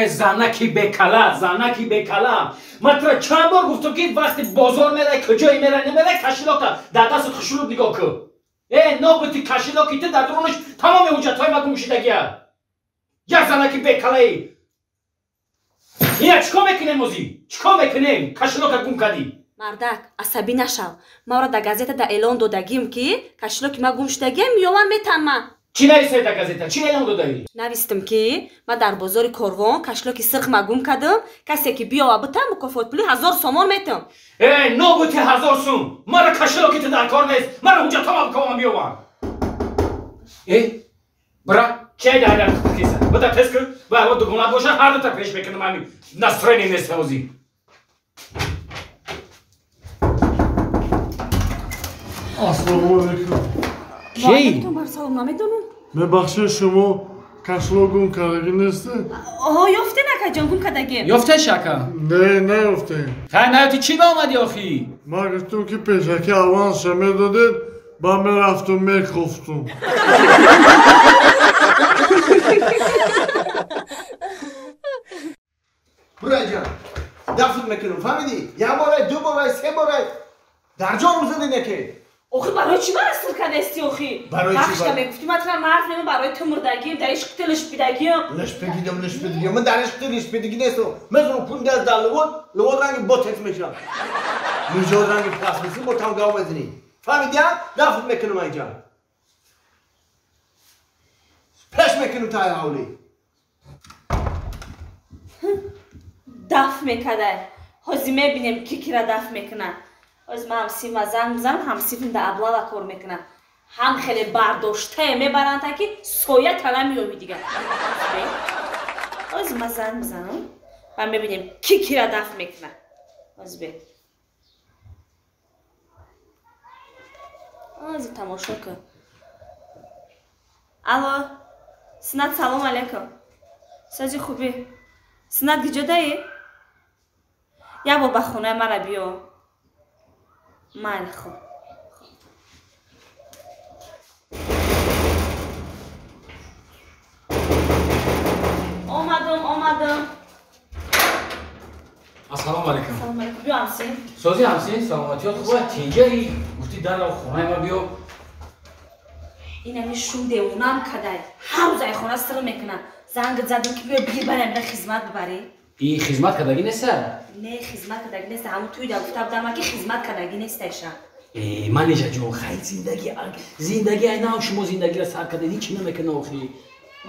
زنکی بکلا مطرح چند بار گفتم که وقتی بازار میره کجایی میره نمیره کشیلاکا در دست خشلوب نگاه که نوبتی کشیلاکی تو در درونش تمام حجتهای ما گمشیدگیه یک زنکی بکلایی اینه چیکار میکنیم موزی؟ چیکار میکنیم؟ کشیلاکا گم کردی مردک عصبی نشو ما را در گازета در اعلان دادگیم که کشیلاکی ما گمشیدگیم میوان میتنم چی نویسید در گازeta؟ چی اعلام دادی؟ نویستم که ما در بازار کاروان کشیلاکی سرخ ما گم کردم کسی که بیا و بته مکافات پولی 1000 سوم میتم نوبتی 1000 سوم ما را کشیلاکی تو در کار نیست ما را اونجا تمام کنم بیوان برا چه در کیسه بده تست کن و دوگانه باشه هر دو تا پیش میکنم همین نصرانی نیست موزی السلام علیکم کی؟ سلام نمیدونم ببخشید شما کشلو گم کردگی نیسته؟ یافته نکه جان گم کردگیم یافته شکر؟ نه یافته نیافتی چی با اومدی آخی؟ ما گفتم که پیشکی آوانس شما دادید با من رفتم میخفتم برای جان دفت میکنم فهمیدی؟ یک باره دو باره سه باره در جان زدی نکه آخی برای چی من اصل کرده استی آخی؟ برای چی بخشتا میگفتی مثلا مرد نمیم برای تو مردگیم در عشق تلش بیدگیم لش بگیدم من در عشق تلش بیدگی نیستم مثلا کنده از در لواد رنگ باتت میشم نجات رنگ پس میسی با تم گاو بزنی فهمیدی هم؟ دفت میکنم اینجا پش میکنم تای حولی دف میکده حاضی میبینیم کی را دف میکنه از ما همسیم و زن میزنم همسیم در ابلا و کار میکنه هم خیلی برداشته میبرن تا که سویه تنه میومی دیگه از ما زن میزنم و میبینیم کی را دف میکنه از بی از تماشا کن الو سنت سلام علیکم سازی خوبی سنت گجاده ای؟ یا با بخونه مرا بیا من خوب آمدم السلام علیکم سلام علیکم بیا همسین سازی همسین سلامتیات خوبه چینجایی گفتی در خونه ما بیا این همی شون دیونم کده حوزه خونه سر میکنه زنگ زدیم که بیا بگیر برم به خدمت ببری این خدمت کردگی نیست؟ نه خدمت کردگی نیست همون توی در گفتم در من که خدمت کردگی نیست ایشا منیجا جون خیلی زندگی اینا شما زندگی را سر کردن هیچی نمیکنه آخی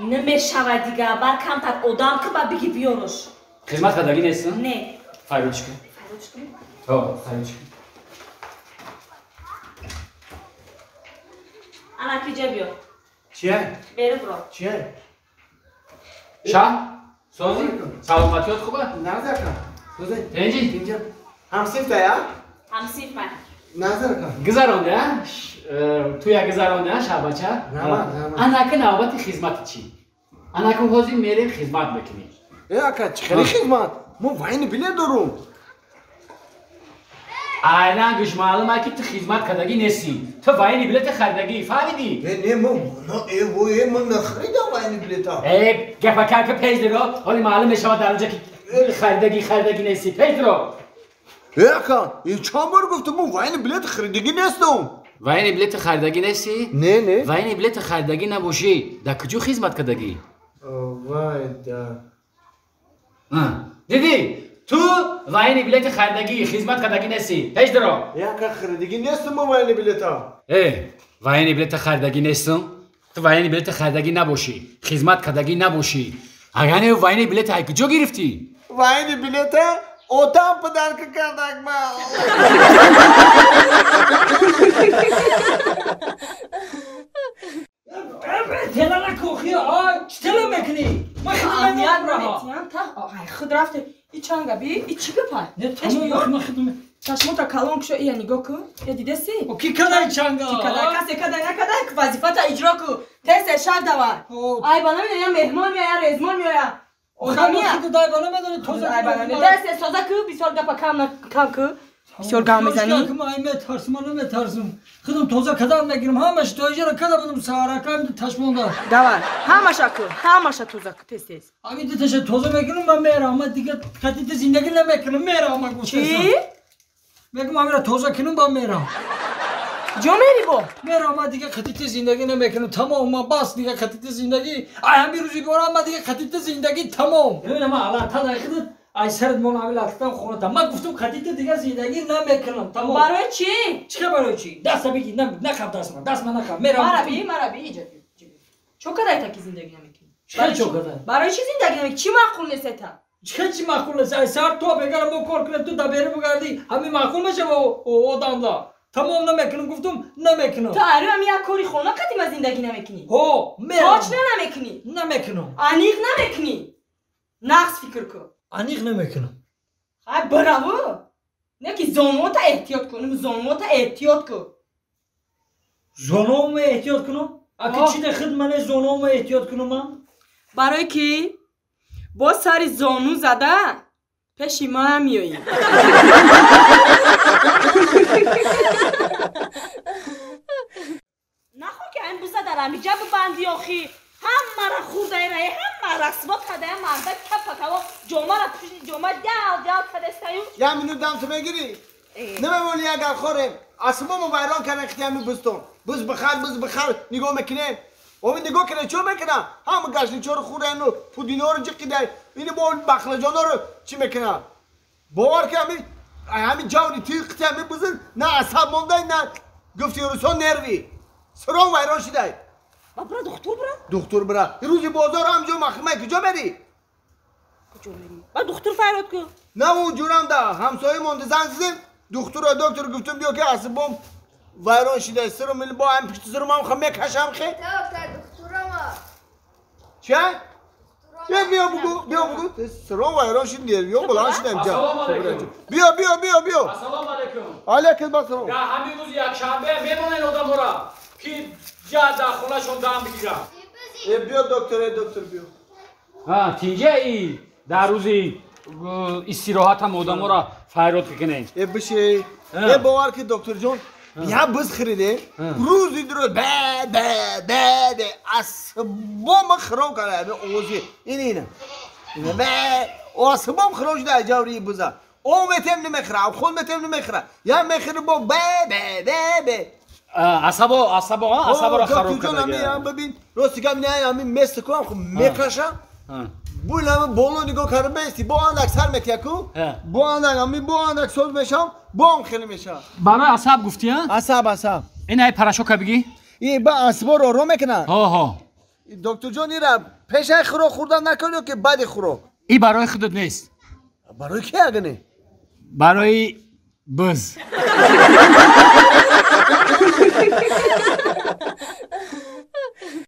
نمیشود دیگه بر کمتر آدم که با بگی بیاروش خدمت کردگی نیست؟ نه فایروش کن فایروش کن انا کی جا بیا چیه؟ بره برو چیه؟ شاه سازی سلامتیات خوبه؟ نظر کن سوزی اینجی اینجا همسیف یا؟ همسیف من نظر کن گذرانده توی گذرانده شب بچه؟ انا که نوبت خدمت چی؟ انا که حاضر میریم خدمت بکنیم اکا چخیلی خدمت؟ ما واین بیله دارم اینا گوش معلومه که تو خدمت کردگی نیستی تو واین بلیت خریدگی فهمیدی؟ نه من نخریدم واین بلیتا گفه که پیش درو حالی معلوم میشه در اونجا که خریدگی نیستی پیش درو اکا این چند بار گفتم من واین بلیت خریدگی نیستم واین بلیت خریدگی نیستی؟ نه واین بلیت خریدگی نباشی در کجا خدمت کردگی؟ وای دا دیدی تو واین بلیت خریدگی خدمت کردگی نیستی پیش درو اکا خریدگی نیستم من واین بلیتا واین بلیت خریدگی نیستم تو واین بلیت خریدگی نباشی خدمت کردگی نباشی اگر واین بلیت های کجا گرفتی؟ واین بلیتا اوتام پدر که کردک ما تلا نکوخی چی تلا میکنی؟ ما خدمت میکنم خود رفته ای چنگا بی ای چی بپای؟ نه تمام ما خدمت چشموتا کلام کشو ای نگاه کن یا دیده سی؟ او کی کدای چنگا؟ کی کدای کسی کدای نکدای که وظیفت اجرا کو تست شب دوار ای بالا میدونی یا مهمان میاد یا رزمان میاد خدا خود دای بالا میدونی تو ای بالا میدونی دست سازه کو 20 گپا کم کو بسیار گام میزنی؟ که من میترسم من نمیترسم خودم توزه کدام میگیرم همش توجه کدام بدم سهارکم تشمونده داور همش اکل همش توزه تست تست همین دیتش توزه میگیرم من میرم من دیگه خطیت زندگی نمیکنم میرم من گفتم چی؟ میگم من توزه کنم با میرم جو میری با؟ میرم من دیگه خطیت زندگی نمیکنم تمام من بس دیگه خطیت زندگی همین روزی برام من دیگه خطیت زندگی تمام ببین من الان تا دقیقه ای سرت مون عامل افتم خونه من گفتم خطیت دیگه زندگی نمیکنم تمام برای چی؟ چه برای چی دست بگی نخم دست من نخم میرم مرا بی ایجاد چو کدای تا که زندگی نمیکنی؟ چه چو کدای؟ برای چی زندگی نمیکنی؟ چی معقول نیست تا؟ چی معقول است ای سر تو بگرم با کار کنه تو دبیره بگردی همین معقول میشه با آدم دا تمام نمیکنم گفتم نمیکنم تو اره هم یک کاری خونه قدیم از زندگی نمیکنی هو میرم تاچ نمیکنی نمیکنم انیق نمیکنی نقص فکر کن انیق نمیکنم های براو نه که زانوات احتیاط کنم زانوات احتیاط کن زانوم احتیاط کنم اگه چی ده خدمت زانوم احتیاط کنم من برای کی با سری زانو زده پیش ما هم میایی نخوا که این بوزه در همی جب بندی آخی هم مرا خورده رای هم مرا سبا کده مرده کپا کوا جامعه را پشنی جامعه دیال کده استایو یه منو دم تو بگیری نمیمونی اگر خورم اصلا ما ویران کنه اختیامی بستون بز بخر نگاه میکنه اومد نگاه کنه چو میکنه هم گشنی چور خوره اینو پودینا رو جقیده اینو با بخلجانا رو چی میکنه باور که همین جوری توی اختیامی بزن نه عصب مونده نه گفتی رسان نروی سران ویران شده برا دکتر برا روزی بازار همجا مخمه کجا بری کجا بری با دکتر فراد کن نه اون جورم ده همسایه مونده زن زدن دکتر گفتم بیا که عصبم ویران شده سرم میل با هم پشت سرم هم خمه کشم خی دکترم چه؟ بیا بگو سرم ویران شد بیا بلند شدم السلام علیکم بیا السلام علیکم علیکم السلام یا همین روز یک شنبه میمونن آدم را که جا در خونه شون دام بگیرم بیا دکتر بیا ها تینجه ای در روزی استراحت هم آدم را فیرات کنه بشه باور که دکتر جان یا بز خریده روزی درو به اصبام خراب کنه اوزی اینه اصبام خراب شده جوری بزا اومتم نمیخره خودمتم نمیخره یا میخره با به عصبا را خراب دکتر جان کنه ببین راستی که نه همین مست کنم خب میکشم بولم بالا نگاه کرده بیستی با اندک سر میتیکو با اندک سوز میشم با هم خیلی میشم برای عصب گفتی ها؟ عصب این های پرشوکه بگی؟ این با عصبا رو میکنن ها دکتر جان ایره پیش خورو خوردن نکنی که بعد خورو این برای خودت نیست برای کی اگه نه؟ برای بز